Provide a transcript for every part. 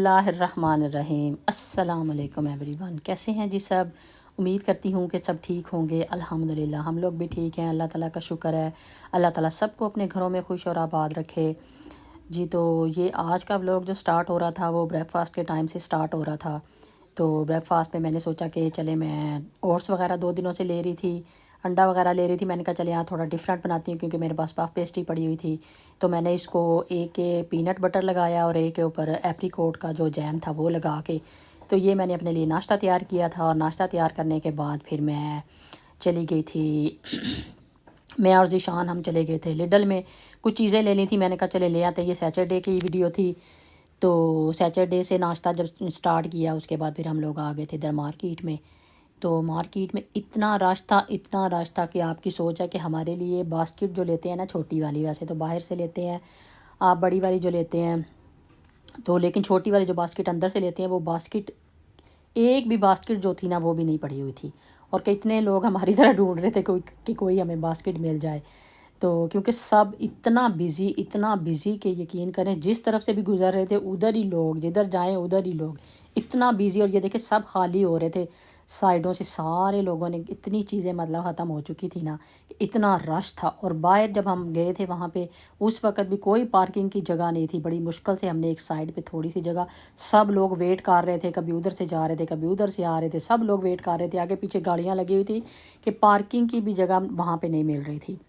बिस्मिल्लाहिर्रहमानिर्रहीम। अस्सलाम वालेकुम एवरीवन। कैसे हैं जी सब? उम्मीद करती हूँ कि सब ठीक होंगे। अल्हम्दुलिल्लाह हम लोग भी ठीक हैं, अल्लाह ताला का शुक्र है। अल्लाह ताला सबको अपने घरों में खुश और आबाद रखे जी। तो ये आज का व्लॉग जो स्टार्ट हो रहा था वो ब्रेकफास्ट के टाइम से स्टार्ट हो रहा था। तो ब्रेकफास्ट में मैंने सोचा कि चले मैं ओट्स वगैरह 2 दिनों से ले रही थी, अंडा वगैरह ले रही थी। मैंने कहा चले यहाँ थोड़ा डिफरेंट बनाती हूँ क्योंकि मेरे पास पफ पेस्ट्री पड़ी हुई थी। तो मैंने इसको एक के पीनट बटर लगाया और एक के ऊपर एप्रीकोट का जो जैम था वो लगा के, तो ये मैंने अपने लिए नाश्ता तैयार किया था। और नाश्ता तैयार करने के बाद फिर मैं चली गई थी मैं और ज़ीशान हम चले गए थे लिडल में, कुछ चीज़ें लेनी थी। मैंने कहा चले ले आते। ये सैटरडे की वीडियो थी, तो सैटरडे से नाश्ता जब स्टार्ट किया उसके बाद फिर हम लोग आ गए थे इधर मार्केट में। तो मार्केट में इतना रश था कि आपकी सोच है कि हमारे लिए बास्केट जो लेते हैं ना छोटी वाली, वैसे तो बाहर से लेते हैं आप बड़ी वाली जो लेते हैं, तो लेकिन छोटी वाली जो बास्केट अंदर से लेते हैं वो बास्केट एक भी बास्केट जो थी ना वो भी नहीं पड़ी हुई थी। और कितने लोग हमारी तरह ढूंढ रहे थे कि कोई हमें बास्केट मिल जाए। तो क्योंकि सब इतना बिज़ी कि यकीन करें जिस तरफ से भी गुजर रहे थे उधर ही लोग, जिधर जाएं उधर ही लोग, इतना बिज़ी। और ये देखे सब खाली हो रहे थे साइडों से, सारे लोगों ने इतनी चीज़ें मतलब ख़त्म हो चुकी थी ना, इतना रश था। और बाहर जब हम गए थे वहाँ पे उस वक़्त भी कोई पार्किंग की जगह नहीं थी। बड़ी मुश्किल से हमने एक साइड पे थोड़ी सी जगह, सब लोग वेट कर रहे थे, कभी उधर से जा रहे थे कभी उधर से आ रहे थे, सब लोग वेट कर रहे थे। आगे पीछे गाड़ियाँ लगी हुई थी कि पार्किंग की भी जगह वहाँ पर नहीं मिल रही थी।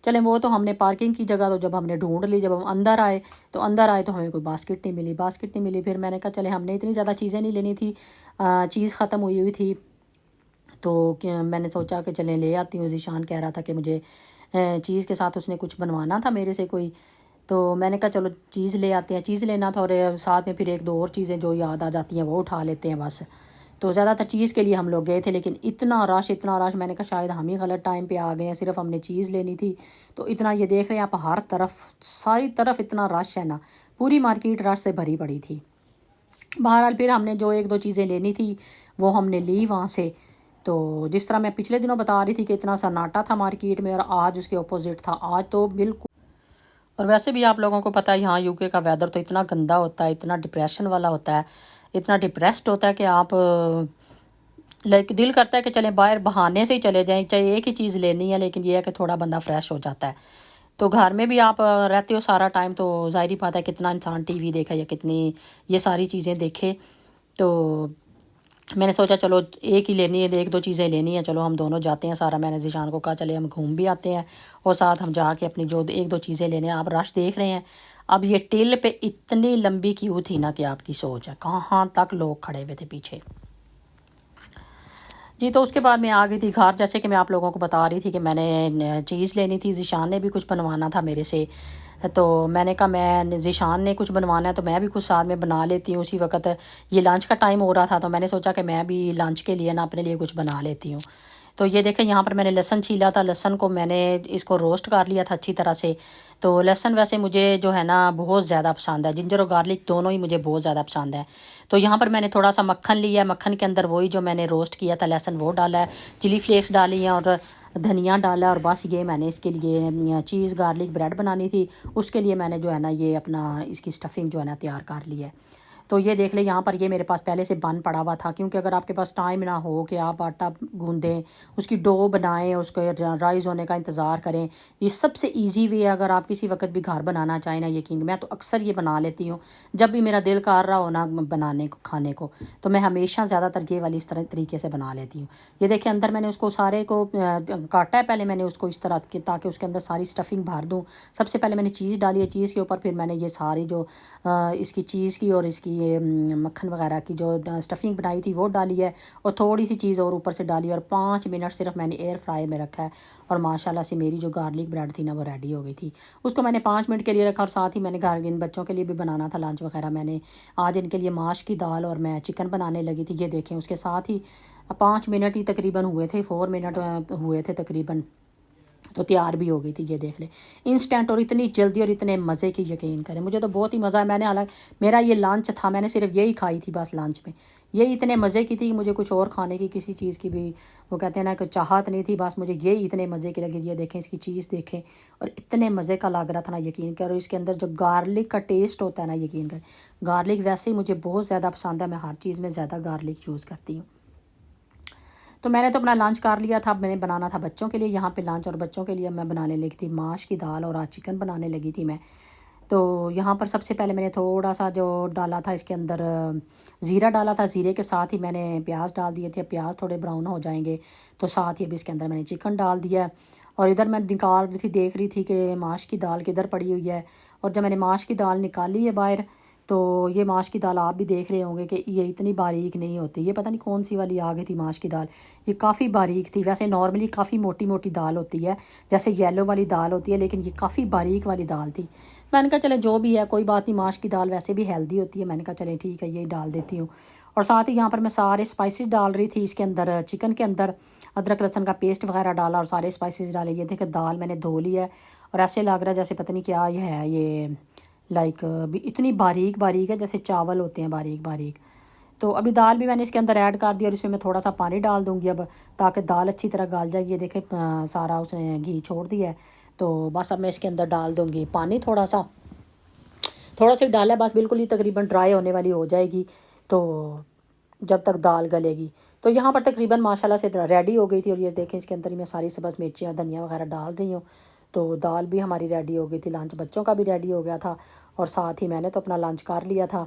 चलें वो तो हमने पार्किंग की जगह तो जब हमने ढूंढ ली, जब हम अंदर आए तो हमें कोई बास्केट नहीं मिली। फिर मैंने कहा चले हमने इतनी ज़्यादा चीज़ें नहीं लेनी थी, चीज़ ख़त्म हुई थी। तो मैंने सोचा कि चलें ले आती हूँ। ज़ीशान कह रहा था कि मुझे चीज़ के साथ उसने कुछ बनवाना था मेरे से कोई, तो मैंने कहा चलो चीज़ ले आते हैं। चीज़ लेना था और साथ में फिर एक दो और चीज़ें जो याद आ जाती हैं वो उठा लेते हैं बस। तो ज़्यादातर चीज़ के लिए हम लोग गए थे, लेकिन इतना रश मैंने कहा शायद हम ही गलत टाइम पे आ गए हैं, सिर्फ हमने चीज़ लेनी थी। तो इतना ये देख रहे हैं आप हर तरफ, सारी तरफ इतना रश है ना, पूरी मार्केट रश से भरी पड़ी थी। बहरहाल फिर हमने जो एक दो चीज़ें लेनी थी वो हमने ली वहाँ से। तो जिस तरह मैं पिछले दिनों बता रही थी कि इतना सन्नाटा था मार्केट में, और आज उसके अपोजिट था। आज तो बिल्कुल, और वैसे भी आप लोगों को पता है यहाँ यूके का वेदर तो इतना गंदा होता है, इतना डिप्रेशन वाला होता है, इतना डिप्रेस्ड होता है कि आप लाइक दिल करता है कि चलें बाहर बहाने से ही चले जाएं, चाहे एक ही चीज़ लेनी है, लेकिन ये है कि थोड़ा बंदा फ्रेश हो जाता है। तो घर में भी आप रहते हो सारा टाइम, तो ज़ाहिर ही बात है कितना इंसान टीवी देखे या कितनी ये सारी चीज़ें देखे। तो मैंने सोचा चलो एक ही लेनी है, एक दो चीज़ें लेनी है, चलो हम दोनों जाते हैं। सारा मैंने ज़ीशान को कहा चले हम घूम भी आते हैं और साथ हम जाके अपनी जो एक दो चीज़ें लेने हैं। आप रश देख रहे हैं, अब ये टिल पे इतनी लंबी क्यू थी ना कि आपकी सोच है कहाँ तक लोग खड़े हुए थे पीछे जी। तो उसके बाद मैं आ गई थी घर, जैसे कि मैं आप लोगों को बता रही थी कि मैंने चीज़ लेनी थी। ज़ीशान ने भी कुछ बनवाना था मेरे से, तो मैंने कहा मैं ज़ीशान ने कुछ बनवाना है तो मैं भी कुछ साथ में बना लेती हूँ। उसी वक्त ये लंच का टाइम हो रहा था, तो मैंने सोचा कि मैं भी लंच के लिए ना अपने लिए कुछ बना लेती हूँ। तो ये देखें यहाँ पर मैंने लहसन छीला था, लहसन को मैंने इसको रोस्ट कर लिया था अच्छी तरह से। तो लहसन वैसे मुझे जो है ना बहुत ज़्यादा पसंद है, जिंजर और गार्लिक दोनों ही मुझे बहुत ज़्यादा पसंद है। तो यहाँ पर मैंने थोड़ा सा मक्खन लिया है, मक्खन के अंदर वही जो मैंने रोस्ट किया था लहसन वो डाला है, चिली फ्लेक्स डाली हैं और धनिया डाला। और बस ये मैंने इसके लिए चीज़ गार्लिक ब्रेड बनानी थी, उसके लिए मैंने जो है ना ये अपना इसकी स्टफिंग जो है ना तैयार कर ली है। तो ये देख ले यहाँ पर ये मेरे पास पहले से बन पड़ा हुआ था, क्योंकि अगर आपके पास टाइम ना हो कि आप आटा गूंदें, उसकी डो बनाएं, उसको राइस होने का इंतज़ार करें, ये सबसे इजी वे है। अगर आप किसी वक्त भी घर बनाना चाहें ना, यकीन मैं तो अक्सर ये बना लेती हूँ जब भी मेरा दिल कर रहा हो ना बनाने को खाने को, तो मैं हमेशा ज़्यादातर ये वाली इस तरह तरीके से बना लेती हूँ। ये देखिए अंदर मैंने उसको सारे को काटा है, पहले मैंने उसको इस तरह के ताकि उसके अंदर सारी स्टफिंग भर दूँ। सबसे पहले मैंने चीज़ डाली है, चीज़ के ऊपर फिर मैंने ये सारी जो इसकी चीज़ की और इसकी ये मक्खन वगैरह की जो स्टफिंग बनाई थी वो डाली है, और थोड़ी सी चीज़ और ऊपर से डाली, और 5 मिनट सिर्फ मैंने एयर फ्राई में रखा है। और माशाल्लाह से मेरी जो गार्लिक ब्रेड थी ना वो रेडी हो गई थी। उसको मैंने 5 मिनट के लिए रखा, और साथ ही मैंने घर इन बच्चों के लिए भी बनाना था लंच वगैरह। मैंने आज इनके लिए माश की दाल और मैं चिकन बनाने लगी थी। ये देखें उसके साथ ही 5 मिनट ही तकरीबन हुए थे, 4 मिनट हुए थे तकरीबन। तो तैयार भी हो गई थी, ये देख ले इंस्टेंट और इतनी जल्दी और इतने मज़े की, यकीन करें मुझे तो बहुत ही मज़ा है। मैंने हालांकि मेरा ये लंच था, मैंने सिर्फ यही खाई थी बस लंच में, ये इतने मज़े की थी कि मुझे कुछ और खाने की किसी चीज़ की भी वो कहते हैं ना कि चाहत नहीं थी, बस मुझे ये इतने मज़े की लगी। ये देखें इसकी चीज़ देखें और इतने मज़े का लग रहा था ना, यकीन करो। इसके अंदर जो गार्लिक का टेस्ट होता है ना, यकीन करें गार्लिक वैसे ही मुझे बहुत ज़्यादा पसंद है, मैं हर चीज़ में ज़्यादा गार्लिक यूज़ करती हूँ। तो मैंने तो अपना लंच कर लिया था, मैंने बनाना था बच्चों के लिए यहाँ पे लंच, और बच्चों के लिए मैं बनाने लगी थी माश की दाल और आज चिकन बनाने लगी थी मैं। तो यहाँ पर सबसे पहले मैंने थोड़ा सा जो डाला था इसके अंदर ज़ीरा डाला था, ज़ीरे के साथ ही मैंने प्याज डाल दिए थे। प्याज थोड़े ब्राउन हो जाएंगे तो साथ ही अभी इसके अंदर मैंने चिकन डाल दिया। और इधर मैं निकाल रही थी, देख रही थी कि माश की दाल किधर पड़ी हुई है। और जब मैंने माश की दाल निकाली है बाहर, तो ये माश की दाल आप भी देख रहे होंगे कि ये इतनी बारीक नहीं होती, ये पता नहीं कौन सी वाली आ गई थी माश की दाल, ये काफ़ी बारीक थी। वैसे नॉर्मली काफ़ी मोटी मोटी दाल होती है, जैसे येलो वाली दाल होती है, लेकिन ये काफ़ी बारीक वाली दाल थी। मैंने कहा चले जो भी है कोई बात नहीं, माश की दाल वैसे भी हेल्दी होती है, मैंने कहा चले ठीक है यही डाल देती हूँ। और साथ ही यहाँ पर मैं सारे स्पाइसेस डाल रही थी इसके अंदर, चिकन के अंदर अदरक लहसुन का पेस्ट वगैरह डाला और सारे स्पाइसेस डाले। ये देखें दाल मैंने धो ली है और ऐसे लग रहा है जैसे पता नहीं क्या ये है, ये लाइक इतनी बारीक बारीक है जैसे चावल होते हैं बारीक बारीक। तो अभी दाल भी मैंने इसके अंदर ऐड कर दिया और इसमें मैं थोड़ा सा पानी डाल दूँगी अब, ताकि दाल अच्छी तरह गल जाए। ये देखें सारा उसने घी छोड़ दिया है, तो बस अब मैं इसके अंदर डाल दूँगी पानी थोड़ा सा डाला है बस, बिल्कुल ही तकरीबन ड्राई होने वाली हो जाएगी तो जब तक दाल गलेगी। तो यहाँ पर तकरीबन माशाल्लाह से रेडी हो गई थी। और ये देखें इसके अंदर ही मैं सारी सब्ज़ मिर्चियाँ धनिया वगैरह डाल रही हूँ। तो दाल भी हमारी रेडी हो गई थी, लंच बच्चों का भी रेडी हो गया था और साथ ही मैंने तो अपना लंच कर लिया था।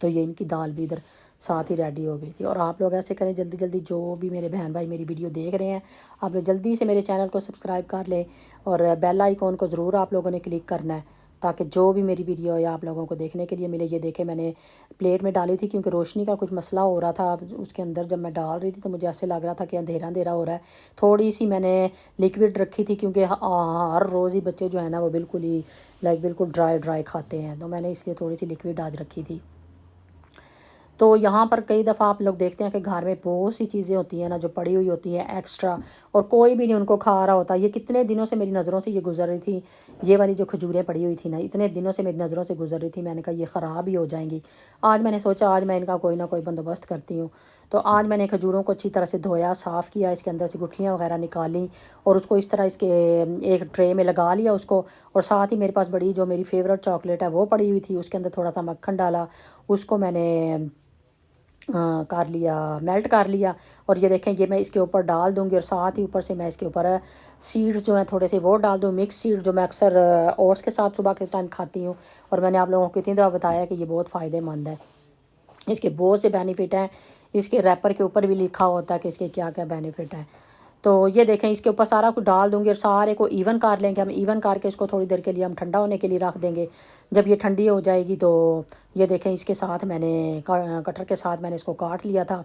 तो ये इनकी दाल भी इधर साथ ही रेडी हो गई थी। और आप लोग ऐसे करें जल्दी जल्दी, जो भी मेरे बहन भाई मेरी वीडियो देख रहे हैं, आप लोग जल्दी से मेरे चैनल को सब्सक्राइब कर लें और बेल आइकॉन को ज़रूर आप लोगों ने क्लिक करना है, ताकि जो भी मेरी वीडियो है आप लोगों को देखने के लिए मिले। ये देखें मैंने प्लेट में डाली थी क्योंकि रोशनी का कुछ मसला हो रहा था उसके अंदर, जब मैं डाल रही थी तो मुझे ऐसे लग रहा था कि अंधेरा अंधेरा हो रहा है। थोड़ी सी मैंने लिक्विड रखी थी क्योंकि हर रोज़ ही बच्चे जो है ना वो बिल्कुल ही बिल्कुल ड्राई ड्राई खाते हैं, तो मैंने इसलिए थोड़ी सी लिक्विड आज रखी थी। तो यहाँ पर कई दफ़ा आप लोग देखते हैं कि घर में बहुत सी चीज़ें होती हैं ना जो पड़ी हुई होती हैं एक्स्ट्रा, और कोई भी नहीं उनको खा रहा होता। ये कितने दिनों से मेरी नज़रों से ये गुजर रही थी, ये वाली जो खजूरें पड़ी हुई थी ना, इतने दिनों से मेरी नज़रों से गुजर रही थी। मैंने कहा ये ख़राब ही हो जाएंगी। आज मैंने सोचा आज मैं इनका कोई ना कोई बंदोबस्त करती हूँ। तो आज मैंने खजूरों को अच्छी तरह से धोया, साफ़ किया, इसके अंदर से गुठलियाँ वगैरह निकाली और उसको इस तरह इसके एक ट्रे में लगा लिया उसको। और साथ ही मेरे पास बड़ी जो मेरी फेवरेट चॉकलेट है वो पड़ी हुई थी, उसके अंदर थोड़ा सा मक्खन डाला, उसको मैंने कर लिया, मेल्ट कर लिया। और ये देखें ये मैं इसके ऊपर डाल दूंगी और साथ ही ऊपर से मैं इसके ऊपर सीड्स जो हैं थोड़े से वो डाल दूँ, मिक्स सीड जो मैं अक्सर ओट्स के साथ सुबह के टाइम खाती हूँ। और मैंने आप लोगों को कितनी दफ़ा बताया कि ये बहुत फ़ायदेमंद है, इसके बहुत से बेनिफिट हैं। इसके रैपर के ऊपर भी लिखा होता है कि इसके क्या क्या बेनिफिट हैं। तो ये देखें इसके ऊपर सारा कुछ डाल दूंगी और सारे को इवन कर लेंगे हम। इवन करके इसको थोड़ी देर के लिए हम ठंडा होने के लिए रख देंगे। जब ये ठंडी हो जाएगी तो ये देखें इसके साथ मैंने कटर के साथ मैंने इसको काट लिया था।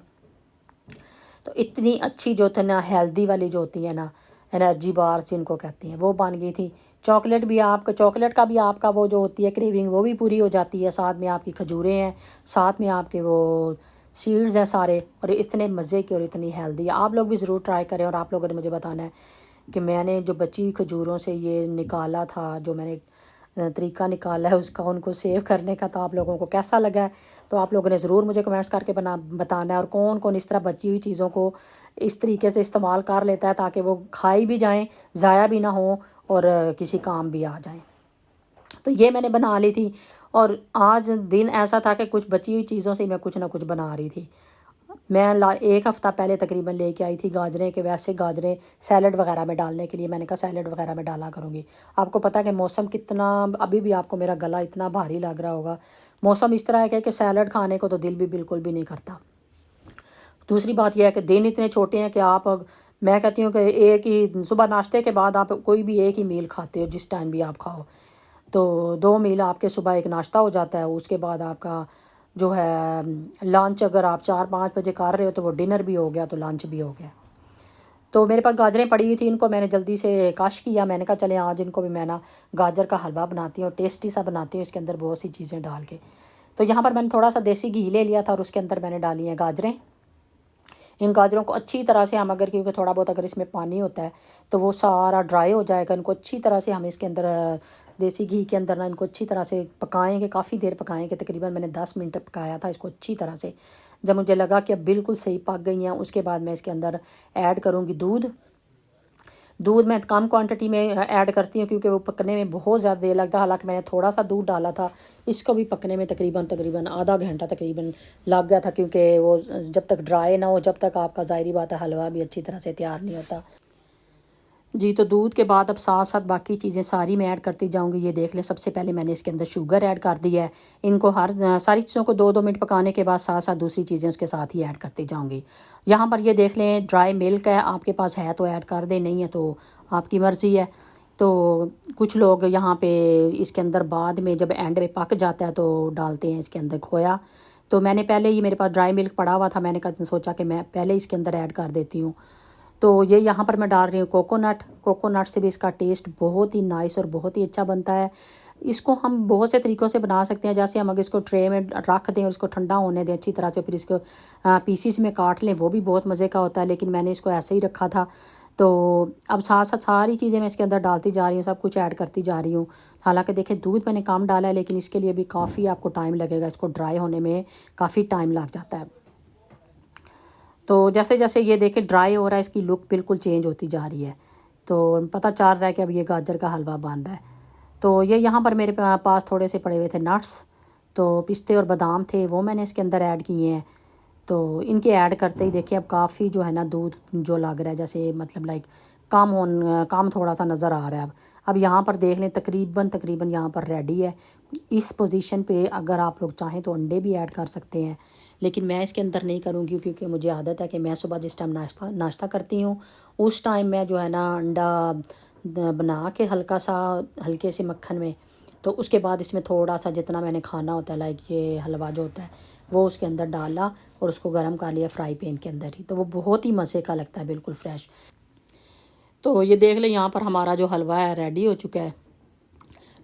तो इतनी अच्छी जो थी ना हेल्दी वाली जो होती है ना एनर्जी बार्स जिनको कहती हैं वो बन गई थी। चॉकलेट भी आपका, चॉकलेट का भी आपका वो जो होती है क्रेविंग वो भी पूरी हो जाती है। साथ में आपकी खजूरें हैं, साथ में आपके वो सीड्स हैं सारे, और इतने मज़े की और इतनी हेल्दी है। आप लोग भी ज़रूर ट्राई करें। और आप लोगों ने मुझे बताना है कि मैंने जो बची खजूरों से ये निकाला था, जो मैंने तरीका निकाला है उसका उनको सेव करने का, तो आप लोगों को कैसा लगा है तो आप लोगों ने ज़रूर मुझे कमेंट्स करके बताना है। और कौन कौन इस तरह बची हुई चीज़ों को इस तरीके से इस्तेमाल कर लेता है ताकि वो खाई भी जाएं, ज़ाया भी ना हो और किसी काम भी आ जाएं। तो ये मैंने बना ली थी। और आज दिन ऐसा था कि कुछ बची हुई चीज़ों से मैं कुछ ना कुछ बना रही थी। मैं एक हफ़्ता पहले तकरीबन लेके आई थी गाजरें, के वैसे गाजरें सैलड वगैरह में डालने के लिए। मैंने कहा सैलड वगैरह में डाला करूँगी। आपको पता है कि मौसम कितना, अभी भी आपको मेरा गला इतना भारी लग रहा होगा। मौसम इस तरह है कि सैलड खाने को तो दिल भी बिल्कुल भी नहीं करता। दूसरी बात यह है कि दिन इतने छोटे हैं कि मैं कहती हूँ कि एक ही सुबह नाश्ते के बाद आप कोई भी एक ही मील खाते हो, जिस टाइम भी आप खाओ तो 2 मील आपके सुबह एक नाश्ता हो जाता है। उसके बाद आपका जो है लंच अगर आप 4-5 बजे कर रहे हो तो वो डिनर भी हो गया, तो लंच भी हो गया। तो मेरे पास गाजरें पड़ी हुई थी, इनको मैंने जल्दी से काश किया। मैंने कहा चले आज इनको भी मैं ना गाजर का हलवा बनाती हूँ, टेस्टी सा बनाती हूँ इसके अंदर बहुत सी चीज़ें डाल के। तो यहाँ पर मैंने थोड़ा सा देसी घी ले लिया था और उसके अंदर मैंने डाली हैं गाजरें। इन गाजरों को अच्छी तरह से हम अगर, क्योंकि थोड़ा बहुत अगर इसमें पानी होता है तो वो सारा ड्राई हो जाएगा। इनको अच्छी तरह से हम इसके अंदर देसी घी के अंदर ना इनको अच्छी तरह से पकाएंगे, काफ़ी देर पकाएंगे। तकरीबन मैंने 10 मिनट पकाया था इसको अच्छी तरह से। जब मुझे लगा कि अब बिल्कुल सही पक गई हैं, उसके बाद मैं इसके अंदर ऐड करूँगी दूध मैं कम क्वांटिटी में ऐड करती हूँ क्योंकि वो पकने में बहुत ज़्यादा देर लगता है। हालांकि मैंने थोड़ा सा दूध डाला था, इसको भी पकने में तकरीबन आधा घंटा तकरीबन लग गया था, क्योंकि वो जब तक ड्राई ना हो, जब तक आपका ज़ाहिरी बात है हलवा भी अच्छी तरह से तैयार नहीं होता जी। तो दूध के बाद अब साथ साथ बाकी चीज़ें सारी मैं ऐड करती जाऊंगी। ये देख लें, सबसे पहले मैंने इसके अंदर शुगर ऐड कर दी है। इनको हर सारी चीज़ों को 2-2 मिनट पकाने के बाद साथ साथ दूसरी चीज़ें उसके साथ ही ऐड करती जाऊंगी। यहाँ पर ये देख लें, ड्राई मिल्क है, आपके पास है तो ऐड कर दें, नहीं है तो आपकी मर्ज़ी है। तो कुछ लोग यहाँ पे इसके अंदर बाद में जब एंड में पक जाता है तो डालते हैं इसके अंदर खोया। तो मैंने पहले ही, मेरे पास ड्राई मिल्क पड़ा हुआ था, मैंने सोचा कि मैं पहले इसके अंदर ऐड कर देती हूँ। तो ये यहाँ पर मैं डाल रही हूँ कोकोनट से भी इसका टेस्ट बहुत ही नाइस और बहुत ही अच्छा बनता है। इसको हम बहुत से तरीक़ों से बना सकते हैं। जैसे हम अगर इसको ट्रे में रख दें और इसको ठंडा होने दें अच्छी तरह से, फिर इसको पीसीस में काट लें, वो भी बहुत मज़े का होता है। लेकिन मैंने इसको ऐसे ही रखा था। तो अब साथ साथ सारी चीज़ें मैं इसके अंदर डालती जा रही हूँ, सब कुछ ऐड करती जा रही हूँ। हालांकि देखिए दूध मैंने कम डाला है, लेकिन इसके लिए भी काफ़ी आपको टाइम लगेगा, इसको ड्राई होने में काफ़ी टाइम लग जाता है। तो जैसे जैसे ये देखें ड्राई हो रहा है, इसकी लुक बिल्कुल चेंज होती जा रही है। तो पता चल रहा है कि अब ये गाजर का हलवा बन रहा है। तो ये यहाँ पर मेरे पास थोड़े से पड़े हुए थे नट्स, तो पिस्ते और बादाम थे, वो मैंने इसके अंदर ऐड किए हैं। तो इनके ऐड करते ही देखिए अब काफ़ी जो है ना दूध जो लग रहा है, जैसे मतलब लाइक कम थोड़ा सा नज़र आ रहा है। अब यहाँ पर देख लें तकरीबन यहाँ पर रेडी है। इस पोजीशन पे अगर आप लोग चाहें तो अंडे भी ऐड कर सकते हैं, लेकिन मैं इसके अंदर नहीं करूँगी क्योंकि मुझे आदत है कि मैं सुबह जिस टाइम नाश्ता करती हूँ उस टाइम मैं जो है ना अंडा बना के हल्के से मक्खन में, तो उसके बाद इसमें थोड़ा सा जितना मैंने खाना होता है, लाइक ये हलवा जो होता है वो उसके अंदर डाला और उसको गर्म कर लिया फ्राई पैन के अंदर ही। तो वो बहुत ही मज़े का लगता है, बिल्कुल फ्रेश। तो ये देख लें यहाँ पर हमारा जो हलवा है रेडी हो चुका है।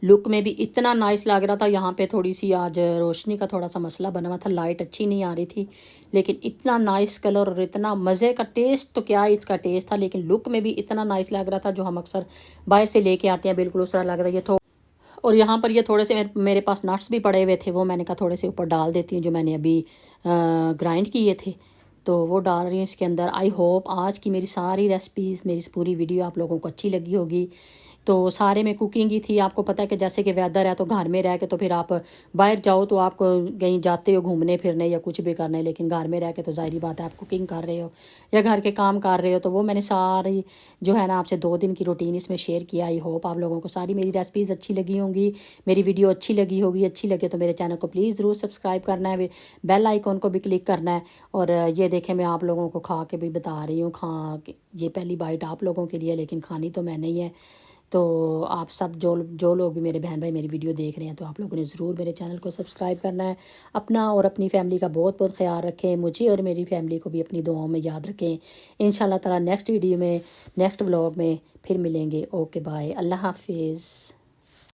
लुक में भी इतना नाइस लग रहा था। यहाँ पे थोड़ी सी आज रोशनी का थोड़ा सा मसला बना हुआ था, लाइट अच्छी नहीं आ रही थी, लेकिन इतना नाइस कलर और इतना मज़े का टेस्ट, तो क्या इसका टेस्ट था, लेकिन लुक में भी इतना नाइस लग रहा था। जो हम अक्सर बाहर से लेके आते हैं बिल्कुल उस तरह लग रहा है ये। और यहाँ पर ये थोड़े से मेरे पास नट्स भी पड़े हुए थे, वो मैंने कहा थोड़े से ऊपर डाल देती हूँ, जो मैंने अभी ग्राइंड किए थे, तो वो डाल रही हूँ इसके अंदर। आई होप आज की मेरी सारी रेसिपीज़, मेरी पूरी वीडियो आप लोगों को अच्छी लगी होगी। तो सारे में कुकिंग ही थी। आपको पता है कि जैसे कि वेदर है तो घर में रह के, तो फिर आप बाहर जाओ तो आप कहीं जाते हो घूमने फिरने या कुछ भी करने, लेकिन घर में रह के तो ज़ाहिरी बात है आप कुकिंग कर रहे हो या घर के काम कर रहे हो। तो वो मैंने सारी जो है ना आपसे 2 दिन की रूटीन इसमें शेयर किया। आई होप आप लोगों को सारी मेरी रेसिपीज़ अच्छी लगी होंगी, मेरी वीडियो अच्छी लगी होगी। अच्छी लगे तो मेरे चैनल को प्लीज़ ज़रूर सब्सक्राइब करना है, बेल आइकॉन को भी क्लिक करना है। और ये देखें मैं आप लोगों को खा के भी बता रही हूँ, ये पहली बाइट आप लोगों के लिए, लेकिन खानी तो मैंने ही है। तो आप सब जो लोग भी मेरे बहन भाई मेरी वीडियो देख रहे हैं, तो आप लोगों ने ज़रूर मेरे चैनल को सब्सक्राइब करना है। अपना और अपनी फैमिली का बहुत बहुत ख्याल रखें, मुझे और मेरी फैमिली को भी अपनी दुआओं में याद रखें। इंशाल्लाह ताला नेक्स्ट वीडियो में, नेक्स्ट व्लॉग में फिर मिलेंगे। ओके बाय, अल्लाह हाफिज़।